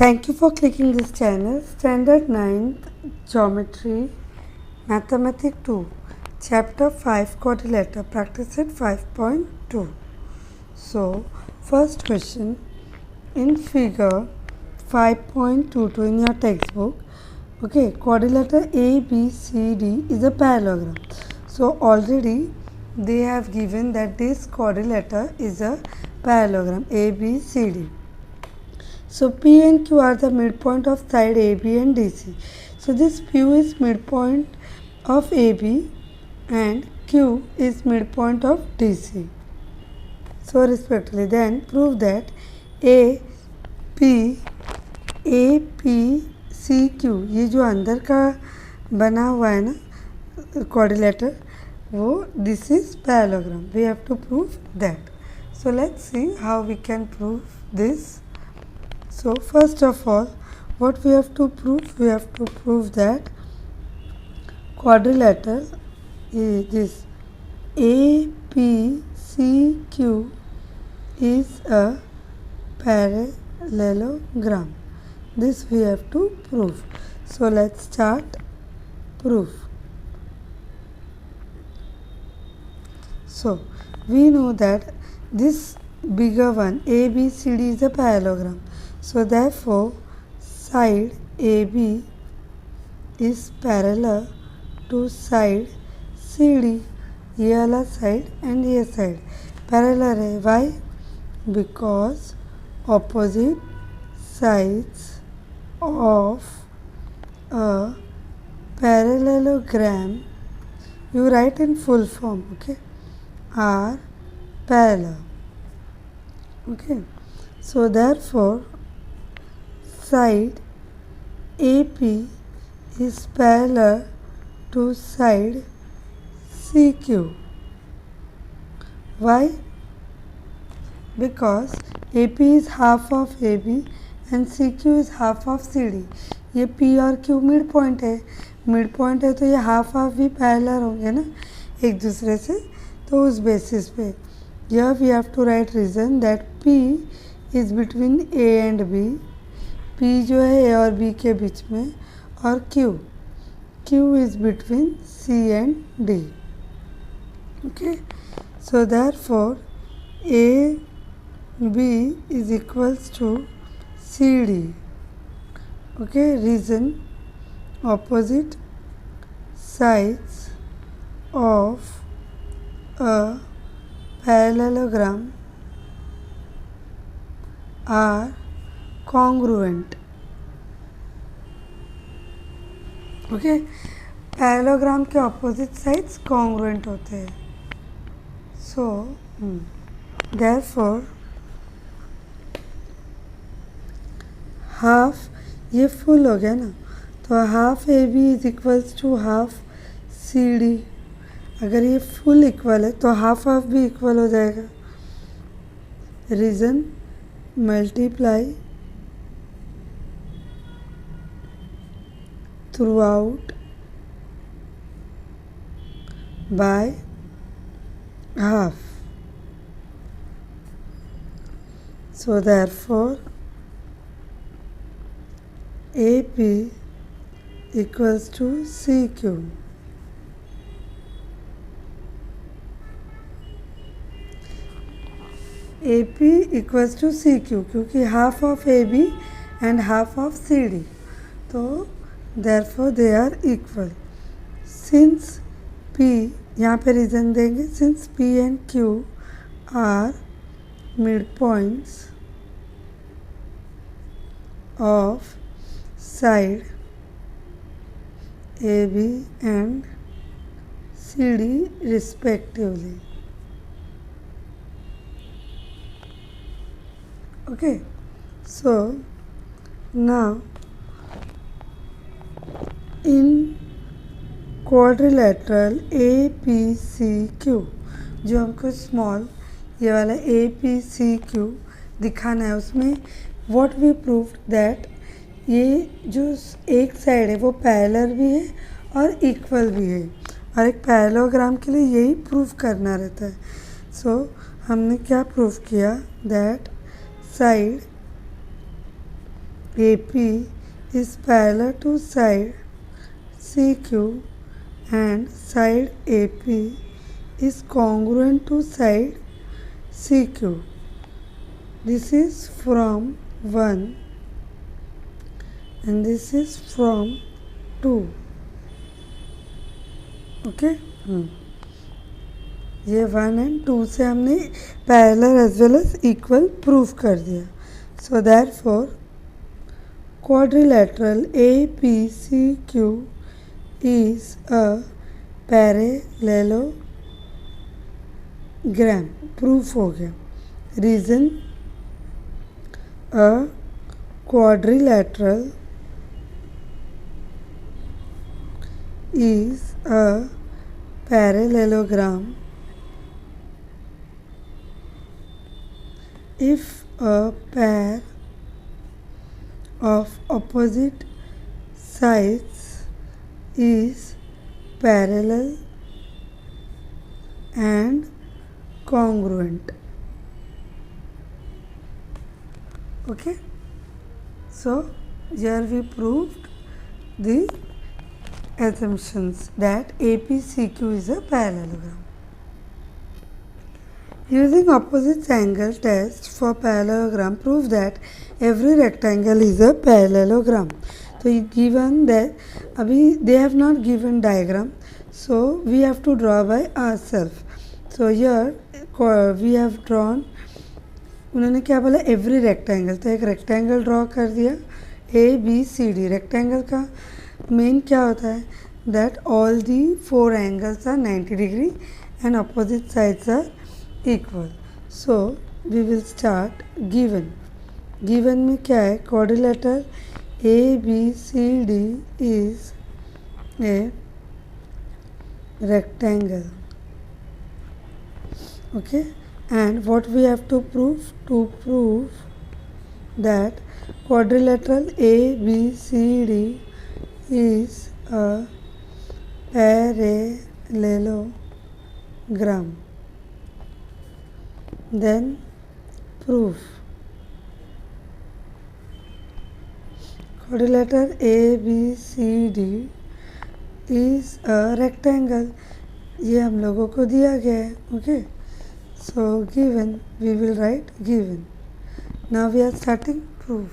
Thank you for clicking this channel. Standard 9th Geometry Mathematics 2 Chapter 5 Quadrilateral Practice at 5.2. So first question in figure 5.22 in your textbook. Okay, quadrilateral ABCD is a parallelogram. So already they have given that this quadrilateral is a parallelogram ABCD. So P and Q are the midpoint of side AB and DC. So this P is midpoint of AB and Q is midpoint of DC. So respectively, then prove that APCQ ये जो अंदर का बना हुआ है ना quadrilateral वो this is parallelogram. We have to prove that. So let's see how we can prove this. So first of all, what we have to prove? We have to prove that quadrilateral is this APCQ is a parallelogram. This we have to prove. So let's start proof. So we know that this bigger one ABCD is a parallelogram. So therefore side AB is parallel to side CD. ये वाला side and ये side parallel है. Why? Because opposite sides of a parallelogram, you write in full form, okay, are parallel. Okay, so therefore side AP is parallel to side CQ. Why? Because AP is half of AB and CQ is half of CD. ये P और Q mid point है. Mid point है तो ये half half भी parallel होंगे ना एक दूसरे से. तो उस बेसिस पे here we have to write reason that P is between A and B. P जो है A और B के बीच में और Q is between C and D. Okay, so therefore AB is equals to CD. Okay, reason opposite sides of a parallelogram are congruent. Okay, parallelogram के opposite sides congruent होते हैं. So therefore half ये full हो गया ना तो half A B is equals to half C D. अगर ये फुल इक्वल है तो हाफ हाफ भी इक्वल हो जाएगा. Reason multiply through out by half. So therefore AP equals to CQ. AP equals to CQ क्योंकि half of AB and half of CD. तो therefore they are equal. Since P यहाँ पे reason देंगे since P and Q are midpoints of side AB and CD respectively. Okay, so now in quadrilateral APCQ जो हमको small ये वाला APCQ दिखाना है उसमें what we proved that ये जो एक साइड है वो पैरेलल भी है और इक्वल भी है और एक पैरेललोग्राम के लिए यही प्रूफ करना रहता है. सो हमने क्या प्रूफ किया that side AP is parallel to side CQ and side AP is congruent to side CQ. This is from 1 and this is from 2. Okay ये 1 एंड 2 से हमने parallel as well as equal prove कर दिया. So therefore quadrilateral APCQ is a parallelogram. Proof हो गया. Reason a quadrilateral is a parallelogram if a pair of opposite sides is parallel and congruent. Okay, so here we proved the assumptions that APCQ is a parallelogram. Using opposite angle test for parallelogram, prove that every rectangle is a parallelogram. So given that abhi they have not given diagram, so we have to draw by ourselves. So here we have drawn. उन्होंने क्या बोला, every rectangle. तो एक rectangle draw कर दिया ABCD. Rectangle का main क्या होता है, that all the 4 angles are 90 degree and opposite sides are equal. So we will start. Given में क्या है, quadrilateral ABCD is a rectangle. Okay, and what we have to prove that quadrilateral ABCD is a parallelogram. Then proof. Quadrilateral ABCD is a rectangle. ये हम लोगों को दिया गया है. Okay, so given we will write given. Now we are starting proof.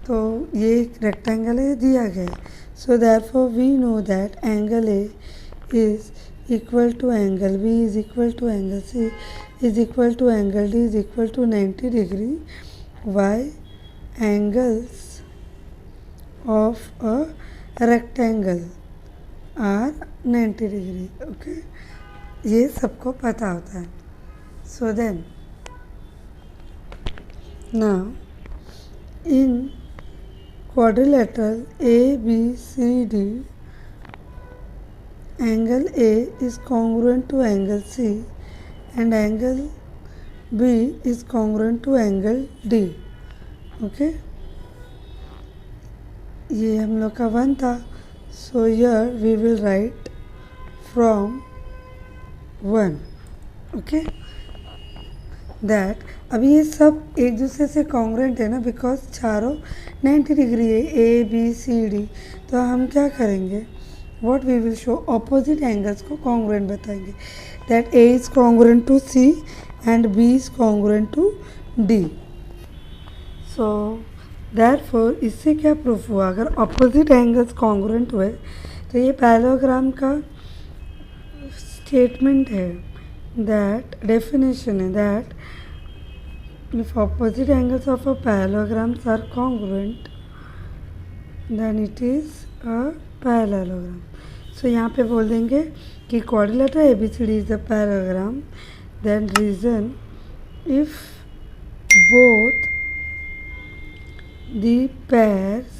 तो ये एक रेक्टेंगल है, दिया गया है. So therefore we know that angle A is equal to angle B is equal to angle C is equal to angle D is equal to 90 degree. Why? Angles of a rectangle are 90 degree. Okay, ये सबको पता होता है. So then, now in quadrilateral ABCD, angle A is congruent to angle C and angle B is congruent to angle D. Okay, ये हम लोग का 1 था. So here we will write from 1. Okay, that अभी ये सब एक दूसरे से कॉन्ग्रेंट है ना, बिकॉज चारों 90 डिग्री है ABCD. तो हम क्या करेंगे, what we will show, opposite angles को कॉन्ग्रेंट बताएंगे. That A is congruent to C and B is congruent to D. So therefore इससे क्या प्रूफ हुआ, अगर ऑपोजिट एंगल्स कॉन्ग्रेंट हुए तो ये पैरेललोग्राम का स्टेटमेंट है. That definition is that if opposite angles of a parallelogram are congruent, then it is a parallelogram. So यहाँ पे बोल देंगे कि quadrilateral ABCD is a parallelogram. Then reason, if both the pairs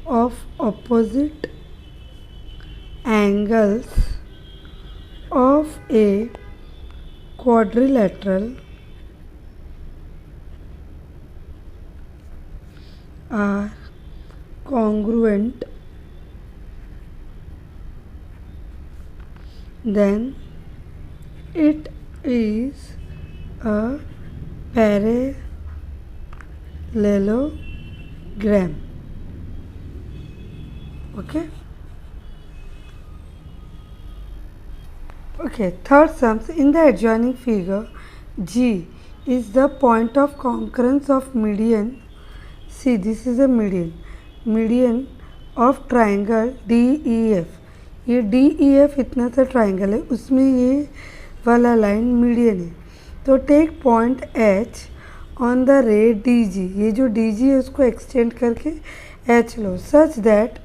of opposite angles of a quadrilateral are congruent, then it is a parallelogram. gram. Okay. Okay, third sums. In the adjoining figure, G is the point of concurrence of median. See, this is a median. Median of triangle DEF. ये DEF इतना सा triangle है, उसमें ये वाला line median है. तो take point H on the ray DG. ये जो DG है उसको एक्सटेंड करके H low, such that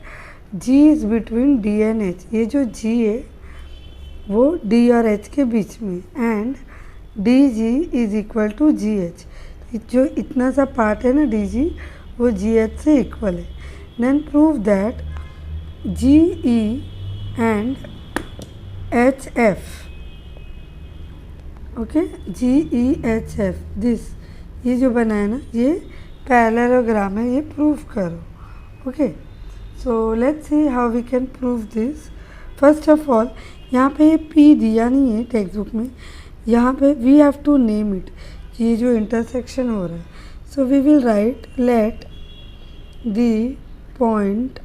G is between D and H. ये जो G है वो D और H के बीच में, and DG is equal to GH. जो इतना सा पार्ट है ना DG, वो GH से इक्वल है. Then prove that GE and HF, okay, GEHF, this ये जो बना है ना, ये पैरेललोग्राम है, ये प्रूव करो. Okay, so let's see how we can prove this. First of all, यहाँ पे ये P दिया नहीं है टेक्स्ट बुक में, यहाँ पे we have to name it. ये जो इंटरसेक्शन हो रहा है, so we will write let the point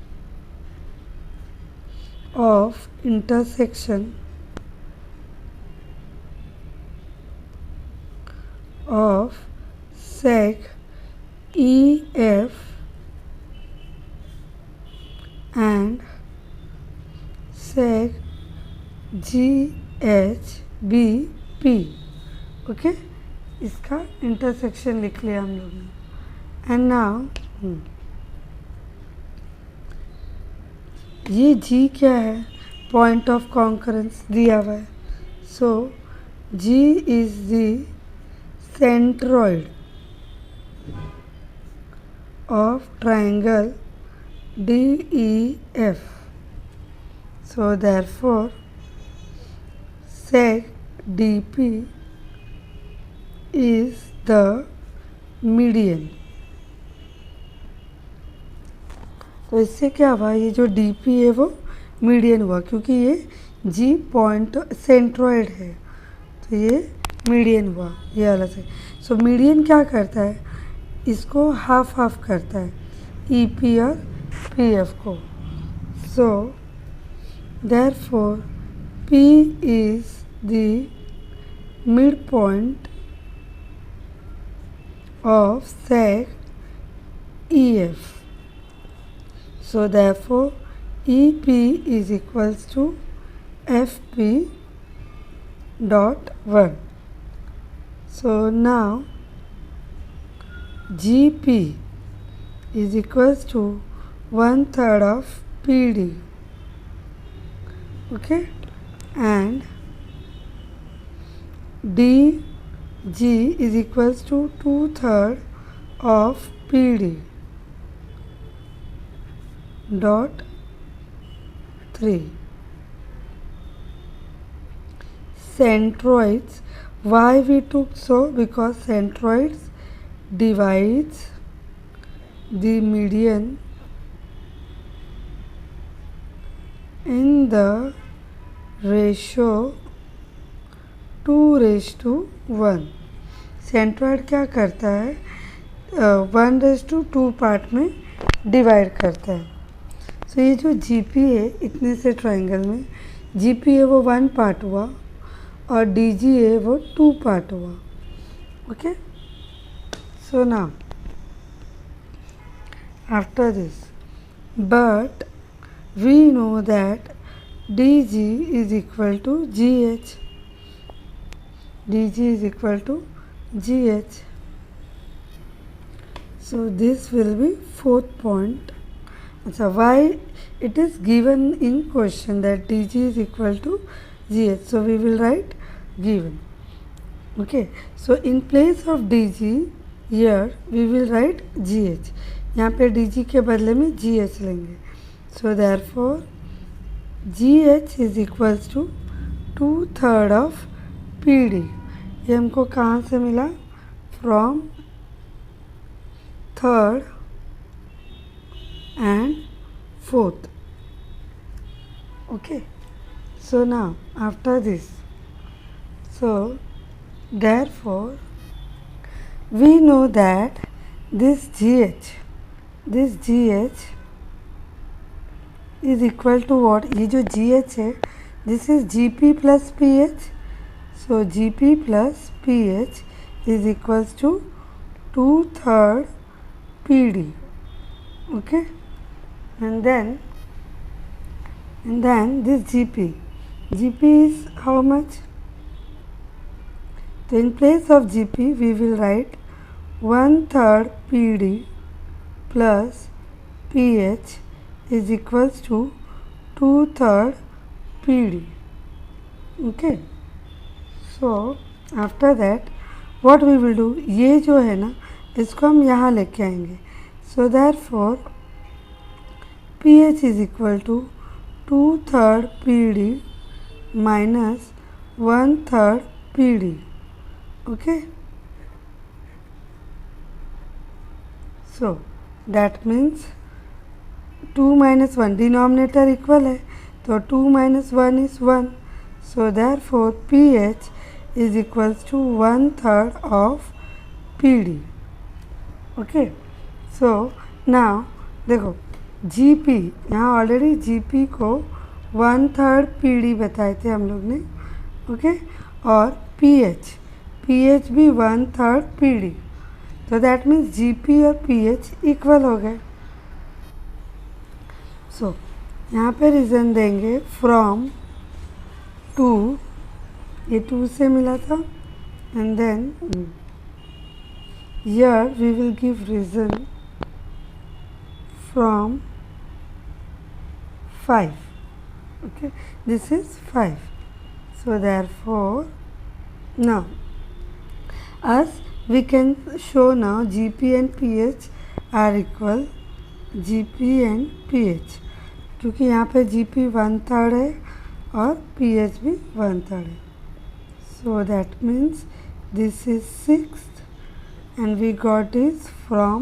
of intersection of sec EF and sec GH be P. ओके, इसका इंटरसेक्शन लिख लिया हम लोग ने. एंड नाउ ये G क्या है? पॉइंट ऑफ कॉन्करेंस दिया हुआ है. सो G is the centroid of triangle DEF. So therefore sec DP is the median. तो इससे क्या हुआ, ये जो DP है वो मीडियन हुआ, क्योंकि ये G पॉइंट सेंट्रॉइड है, तो ये मीडियन हुआ ये वाला से. सो मीडियन क्या करता है, इसको हाफ हाफ करता है, EP और PF को. So therefore P is the mid point of sec EF. So therefore EP is equals to FP dot 1. So now GP is equals to 1/3 of PD. Okay, and DG is equals to 2/3 of PD dot 3. Centroids, why we took so? Because centroids divides the median in the ratio 2:1. Centroid क्या करता है, 1:2 part में divide करता है. सो ये जो GP है इतने से ट्राइंगल में, GP है वो 1 पार्ट हुआ और DG है वो 2 पार्ट हुआ. Okay, so now after this, but we know that DG is equal to GH. DG is equal to GH. So this will be fourth point. So why it is given in question that DG is equal to GH. So we will write given. Okay. So in place of DG here we will write GH. यहाँ पे DG के बदले में GH लेंगे. So therefore GH is equals to 2/3 of PD. ये हमको कहाँ से मिला? From third and fourth. Okay. So now after this, so therefore we know that this GH this GH is equal to what? ये जो GH है, this is GP plus PH. So GP plus PH is equals to 2/3 PD. Okay, and then this GP is how much? So in place of GP we will write 1/3 PD plus PH is equals to 2/3 PD. Okay, so after that what we will do, ये जो है ना इसको हम यहाँ लेके आएंगे. So therefore PH is equal to 2/3 PD minus 1/3 PD. Okay, so that means 2 minus 1, denominator equal है तो 2 minus 1 is 1. So therefore PH is equals to 1/3 of PD. Okay, so now देखो GP, यहाँ ऑलरेडी GP को 1/3 PD बताए थे हम लोग ने. ओके, और PH भी 1/3 PD. तो दैट मीन्स GP और PH इक्वल हो गए. सो यहाँ पे रीज़न देंगे फ्रॉम 2, ये 2 से मिला था, and then here we will give reason from 5. Okay, this is 5. So therefore now as we can show now GP and PH are equal. GP and PH, क्योंकि यहाँ पे GP 1/3 है और PH भी 1/3 है. So that means this is 6th and we got this from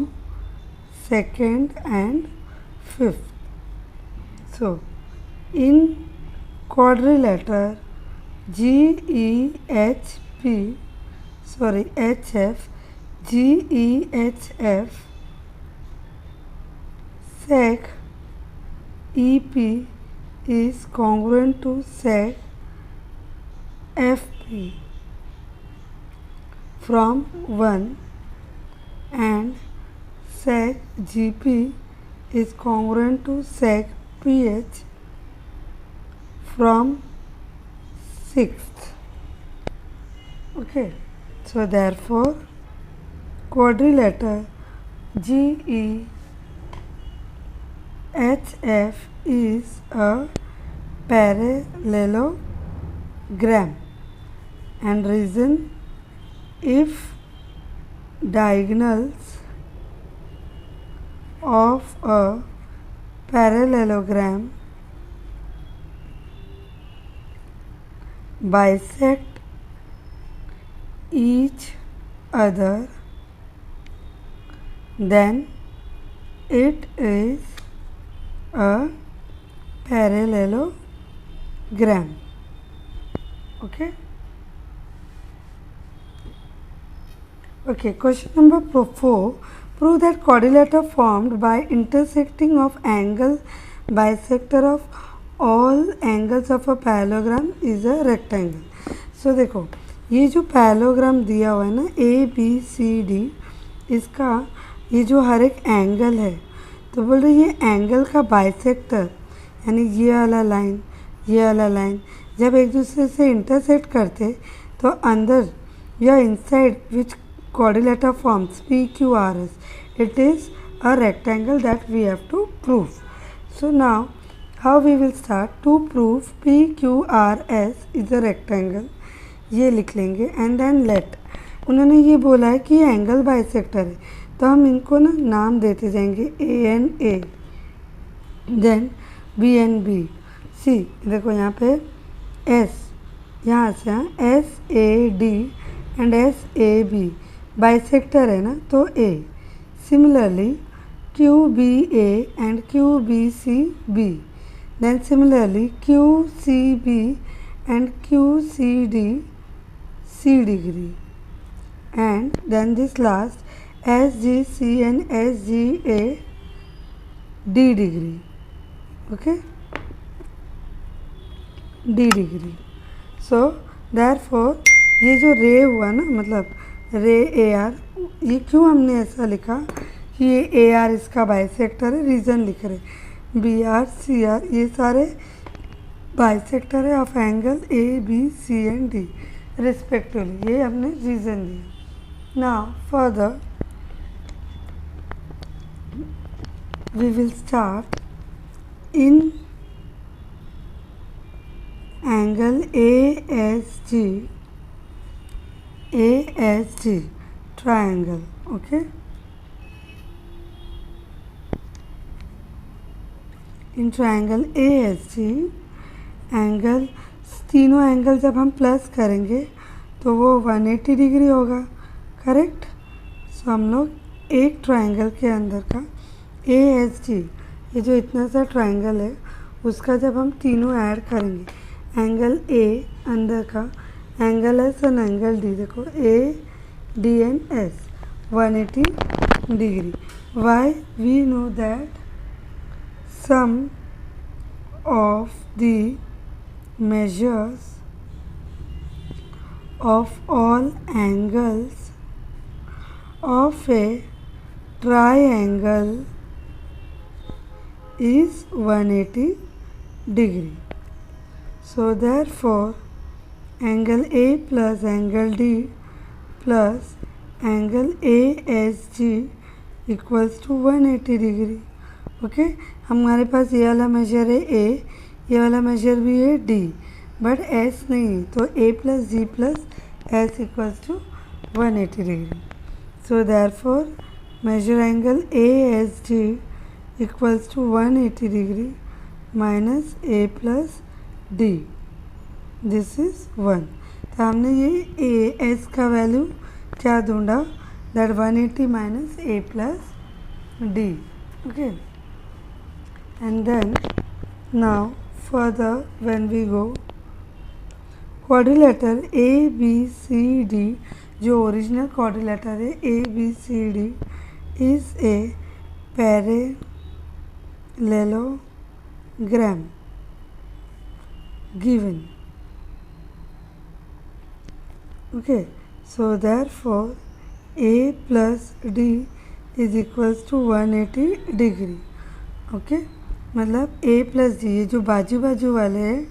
2nd and 5th. So in quadrilateral HF, GEHF, sec EP is congruent to sec FP from 1, and sec GP is congruent to sec PH from 6th. Okay, so therefore quadrilateral GEHF is a parallelogram, and reason, if diagonals of a parallelogram bisect each other, then it is a parallelogram. Okay. Okay, question number 4. Prove that quadrilateral formed by intersecting of angle bisector of all angles of a parallelogram is a rectangle. So देखो ये जो parallelogram दिया हुआ है ना ABCD, इसका ये जो हर एक एंगल है, तो बोल रहे ये एंगल का बाइसेक्टर यानी ये वाला लाइन, ये वाला लाइन जब एक दूसरे से इंटरसेक्ट करते तो अंदर या inside which quadrilateral forms PQRS, it is a rectangle that we have to prove. So now how we will start to prove PQRS is a rectangle, ये लिख लेंगे, एंड देन लेट, उन्होंने ये बोला है कि ये एंगल बाइसेक्टर है तो हम इनको ना नाम देते जाएंगे ANA, देन BNB, सी देखो यहाँ पे S, यहाँ से SAD एंड SAB बाइसेक्टर है ना तो A, similarly QBA and QBCB, then similarly QCB and QCD C degree, and then this last SGC and SGA D degree, okay, D degree. So therefore ये जो रे हुआ ना, मतलब रे ए आर, ये क्यों हमने ऐसा लिखा कि ये ए आर इसका बाइसेक्टर है, रीज़न लिख रहे बी आर सी आर ये सारे बाइसेक्टर है of angle A B C and D respectively, ये हमने रीज़न दिया। Now further we will start in angle ASG triangle, okay, in triangle ASG angle, तीनों एंगल जब हम प्लस करेंगे तो वो 180 डिग्री होगा, करेक्ट। सो हम लोग एक ट्रायंगल के अंदर का ASG, ये जो इतना सा ट्रायंगल है उसका जब हम तीनों ऐड करेंगे, एंगल A अंदर का, एंगल S और एंगल D, देखो A D and S 180 degree. Why we know that sum of the measures of all angles of a triangle is 180 degree. So therefore angle A plus angle D plus angle ASG equals to 180 degree. Okay, हमारे पास ये वाला major है A, ये वाला major भी है D, but S नहीं, तो A plus G plus S equals to 180 degree. So therefore measure angle ASG equals to 180 degree minus A plus D, this is 1। तो हमने ये S का वैल्यू क्या ढूंढा, that 180 minus A plus D, okay. And then now further when we go quadrilateral ABCD, जो original quadrilateral है ABCD is a parallelogram given, okay, so therefore A plus D is equals to 180 degree, okay, मतलब A plus जी, ये जो बाजू बाजू वाले हैं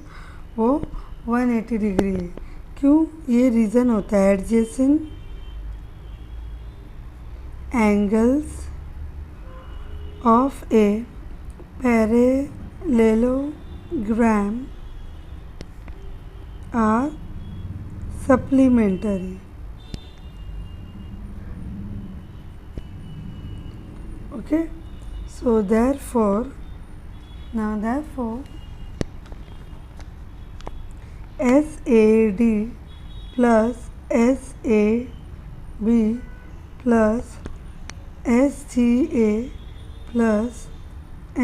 वो 180 डिग्री है। क्यों, ये रीज़न होता है adjacent angles of a parallelogram are supplementary, okay. So therefore now therefore SAD plus SAB plus SGA plus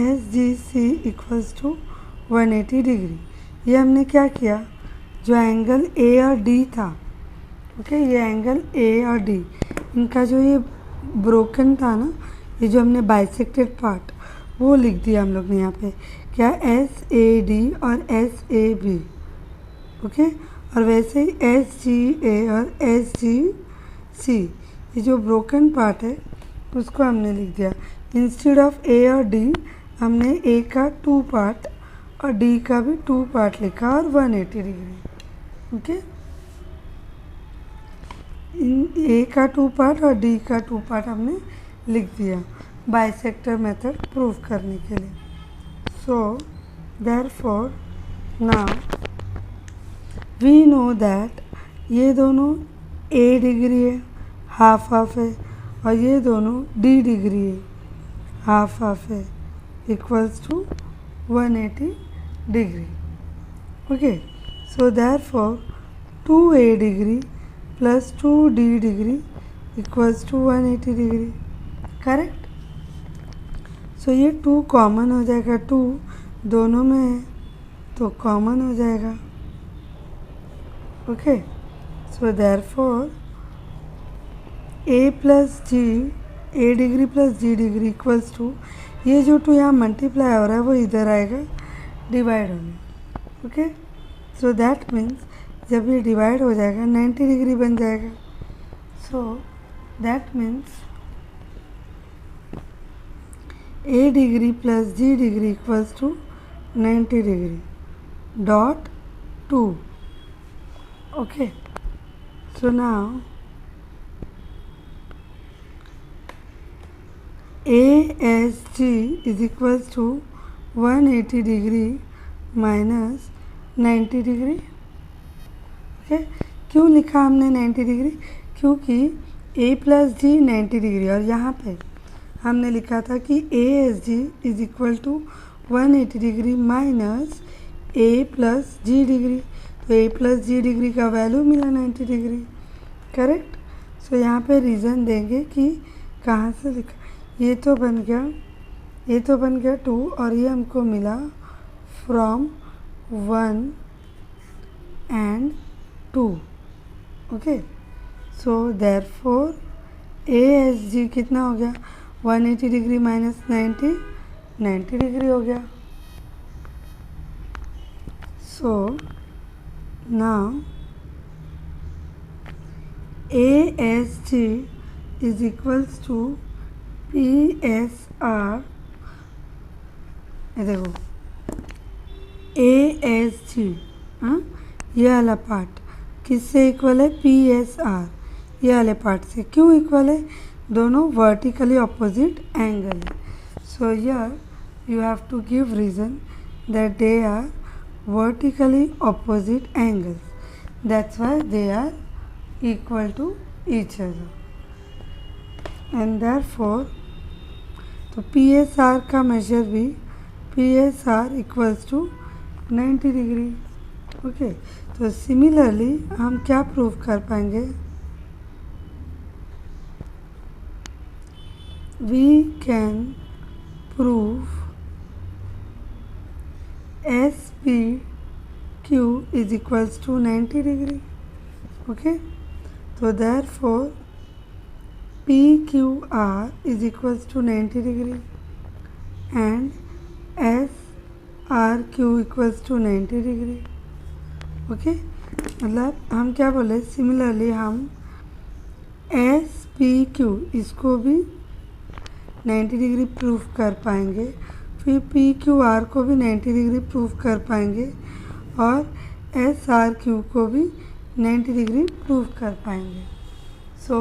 SGC equals to 180 degree. ये हमने क्या किया, जो एंगल A और D था, ओके, ये एंगल A और D, इनका जो ये ब्रोकन था ना, ये जो हमने बाइसेक्टेड पार्ट, वो लिख दिया हम लोग ने यहाँ पे, क्या SAD और SAB, ओके। और वैसे ही SGA और SGC, ये जो ब्रोकन पार्ट है उसको हमने लिख दिया। इंस्टेड ऑफ A और D हमने A का 2 पार्ट और D का भी 2 पार्ट लिखा और 180 डिग्री, ओके। A का 2 पार्ट और D का 2 पार्ट हमने लिख दिया बाइसेक्टर मेथड प्रूव करने के लिए। So therefore now we know that ये दोनों A डिग्री है, हाफ हाफ है, और ये दोनों D डिग्री है, हाफ हाफ है, equals to 180 degree, okay. So therefore 2A degree plus 2D degree equals to 180 degree, correct. So ये 2 कॉमन हो जाएगा, 2 दोनों में है तो कॉमन हो जाएगा, okay. So therefore A plus G, A degree plus G degree equals to, ये जो 2 यहाँ मल्टीप्लाई हो रहा है वो इधर आएगा डिवाइड होने. ओके, सो दैट मीन्स जब ये डिवाइड हो जाएगा 90 डिग्री बन जाएगा. So that means A degree plus G degree equals to 90 degree dot 2. Okay, so now ASG is equals to 180 degree minus 90 degree. Okay, क्यों लिखा हमने 90 डिग्री? क्योंकि A प्लस जी 90 डिग्री और यहाँ पे हमने लिखा था कि ASG is equal to 180 degree minus A plus G degree. तो A प्लस जी डिग्री का वैल्यू मिला 90 डिग्री. करेक्ट. सो यहाँ पे रीज़न देंगे कि कहाँ से लिखा. ये तो बन गया 2 और ये हमको मिला from 1 and 2. Okay, so therefore ASG कितना हो गया? 180 डिग्री माइनस 90 डिग्री हो गया. So now ASG is equals to PSR. ये देखो ASG, हाँ, ये वाला पार्ट किससे इक्वल है? PSR. ये वाले पार्ट से. क्यों इक्वल है? दोनों वर्टिकली ऑपोजिट एंगल है. So here you have to give reason that they are vertically opposite angles. That's why they are equal to each other. And therefore तो PSR का मेजर भी PSR equals to 90 degree. Okay, तो similarly हम क्या prove कर पाएंगे? We can prove SPQ is equals to 90 degree. Okay, so therefore PQR is equals to 90 degree and SRQ equals to 90 degree. Okay, मतलब हम क्या बोले? सिमिलरली हम SPQ इसको भी 90 डिग्री प्रूफ कर पाएंगे, फिर PQR को भी 90 डिग्री प्रूफ कर पाएंगे और SRQ को भी 90 डिग्री प्रूफ कर पाएंगे. सो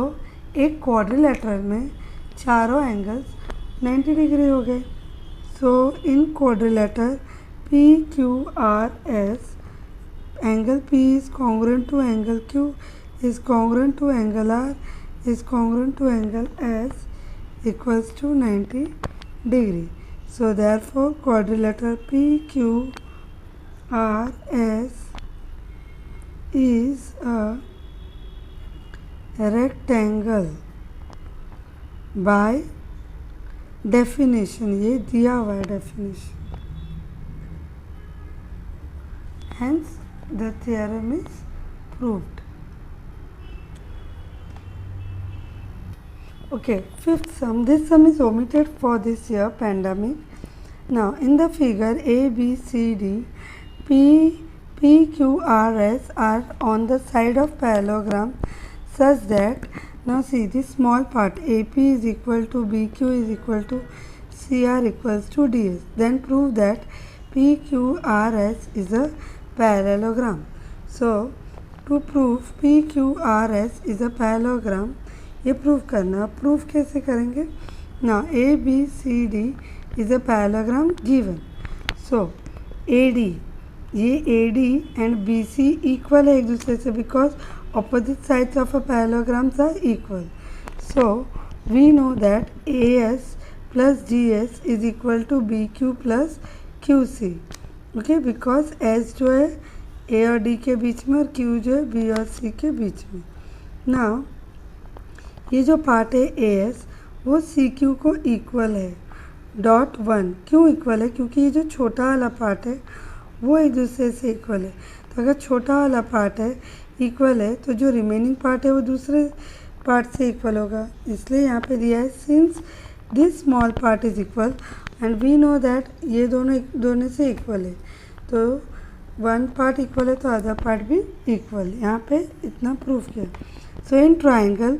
एक क्वाड्रिलेटरल में चारों एंगल्स 90 डिग्री हो गए. So in quadrilateral PQRS, angle P is congruent to angle Q, is congruent to angle R, is congruent to angle S equals to 90 degree. So therefore quadrilateral PQRS is a rectangle by definition. ये दिया हुआ है definition. Hence the theorem is proved. Okay, fifth sum. This sum is omitted for this year pandemic. Now in the figure A, B, C, D, P, Q, R, S are on the side of parallelogram such that, now see this small part AP is equal to BQ is equal to CR equals to DS. Then prove that PQRS is a parallelogram. So to prove PQRS is a parallelogram, ये prove करना. Proof कैसे करेंगे? ना ABCD is a parallelogram given. So AD, ये AD and BC equal है एक दूसरे से because opposite sides of a parallelograms are equal. So we know that AS plus GS is equal to BQ plus QC. Okay, because S जो है A और D के बीच में और Q जो है B और C के बीच में. नाउ ये जो पार्ट है AS वो CQ को इक्वल है डॉट 1. क्यों इक्वल है? क्योंकि ये जो छोटा वाला पार्ट है वो एक दूसरे से इक्वल है. तो अगर छोटा वाला पार्ट है इक्वल है तो जो रिमेनिंग पार्ट है वो दूसरे पार्ट से इक्वल होगा. इसलिए यहाँ पे दिया है since this small part is equal and we know that ये दोनों दोनों से इक्वल है, तो वन पार्ट इक्वल है तो अदर पार्ट भी इक्वल है। यहाँ पे इतना प्रूफ किया। सो इन ट्राइंगल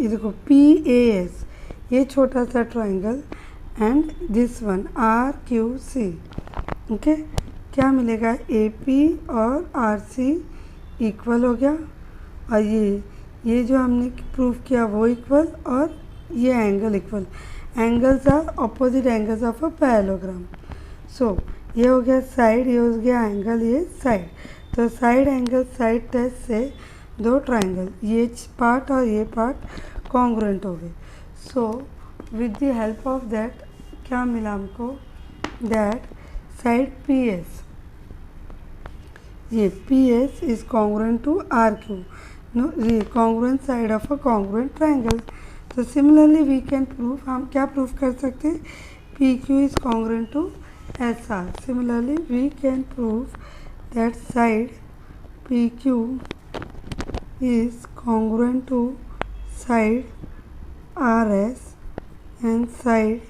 ये देखो PAS, ये छोटा सा triangle, and this one RQC, okay, क्या मिलेगा, AP और RC इक्वल हो गया, और ये जो हमने प्रूफ किया वो इक्वल, और ये angle equal. Angles are opposite angles of a parallelogram. So ये हो गया साइड, ये हो गया एंगल, ये साइड। तो साइड एंगल साइड टेस्ट से दो ट्राइंगल, ये पार्ट और ये पार्ट कॉन्ग्रुएंट हो गए। So with the help of that क्या मिला हमको, दैट साइड PS, ये PS is congruent to RQ, no congruent side of a congruent triangle. तो सिमिलरली वी कैन प्रूव, हम क्या प्रूव कर सकते हैं, PQ is congruent to SR. Similarly, we can prove that side PQ is congruent to side RS and side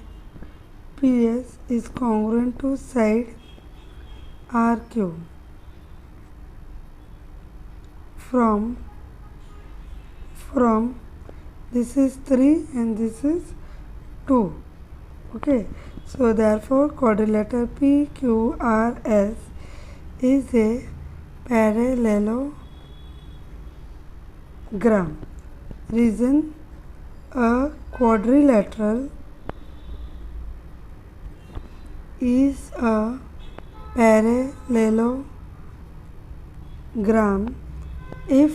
PS is congruent to side RQ. From this is 3 and this is 2. Okay, so therefore quadrilateral PQRS is a parallelogram. Reason, a quadrilateral is a parallelogram if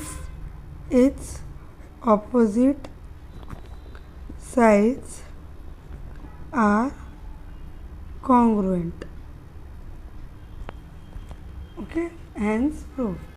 its opposite sides are congruent. Okay, hence proof.